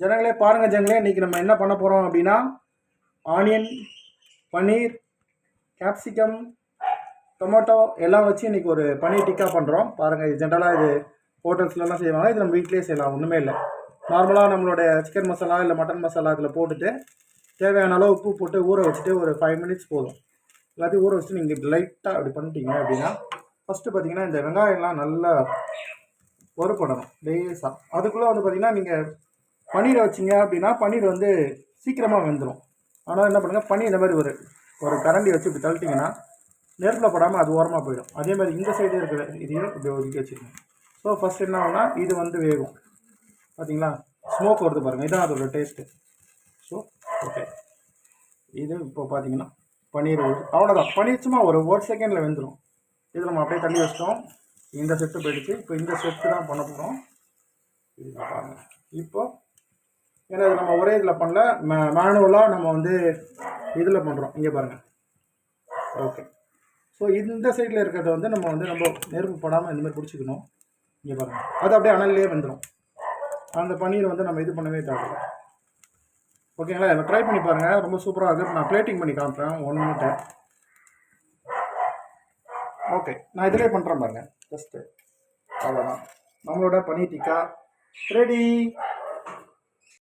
ஜனங்களே பாருங்கள் ஜனங்களே, இன்றைக்கி நம்ம என்ன பண்ண போகிறோம் அப்படின்னா ஆனியன், பன்னீர், கேப்சிகம், டொமேட்டோ எல்லாம் வச்சு இன்றைக்கி ஒரு பன்னீர் டிக்கா பண்ணுறோம். பாருங்கள், இது ஜென்ரலாக இது ஹோட்டல்ஸ்லாம் செய்வாங்க. இது நம்ம வீட்டிலே செய்யலாம், ஒன்றுமே இல்லை. நார்மலாக நம்மளுடைய சிக்கன் மசாலா இல்லை மட்டன் மசாலா இதில் போட்டுட்டு தேவையான அளவு உப்பு போட்டு ஊற வச்சுட்டு ஒரு 5 மினிட்ஸ் போதும். எல்லாத்தையும் ஊற வச்சுட்டு நீங்கள் இப்படி லைட்டாக அப்படி பண்ணிட்டீங்க அப்படின்னா ஃபஸ்ட்டு பார்த்தீங்கன்னா இந்த வெங்காயம்லாம் நல்லா வறுப்படணும் லேசாக. அதுக்குள்ளே வந்து பார்த்திங்கன்னா நீங்கள் பன்னீரை வச்சிங்க அப்படின்னா பன்னீர் வந்து சீக்கிரமாக வெந்துடும். ஆனால் என்ன பண்ணுங்கள், பன்னீர் இந்த மாதிரி ஒரு கரண்டி வச்சு இப்படி தள்ளிட்டிங்கன்னா நெருப்பில் படாமல் அது ஓரமாக போயிடும். அதே மாதிரி இந்த சைடு இருக்கிற இதையும் இப்படி ஒதுக்கி வச்சுக்கணும். ஸோ ஃபஸ்ட் என்ன ஆகுனா இது வந்து வேகும். பார்த்தீங்களா, ஸ்மோக் வருது பாருங்கள், இதான் அதோட டேஸ்ட்டு. ஸோ ஓகே, இது இப்போ பார்த்தீங்கன்னா பன்னீர் அவ்வளோதான். பன்னீர் சும்மா ஒரு செகண்டில் வெந்துடும். இது நம்ம அப்படியே தள்ளி வச்சிட்டோம். இந்த செட்டு போயிடுச்சு. இப்போ இந்த செட்டு தான் பண்ண போகிறோம். இது பாருங்கள். இப்போ ஏன்னா இது நம்ம ஒரே இதில் பண்ணல, மேனுவலாக நம்ம வந்து இதில் பண்ணுறோம். இங்கே பாருங்கள். ஓகே, ஸோ இந்த சைடில் இருக்கிறத வந்து நம்ம நெருப்பு போடாமல் இந்த மாதிரி பிடிச்சிக்கணும். இங்கே பாருங்கள், அது அப்படியே அனல்லே வந்துடும். அந்த பன்னீர் வந்து நம்ம இது பண்ணவே தேவை. ஓகேங்களா, இதை ட்ரை பண்ணி பாருங்கள், ரொம்ப சூப்பராக இருக்குது. நான் பிளேட்டிங் பண்ணி காமிப்பேன் 1 மினிட்டை. ஓகே, நான் இதிலே பண்ணுறேன் பாருங்கள். ஜஸ்ட்டு அவ்வளோதான், நம்மளோட பன்னீர் டிக்கா ரெடி.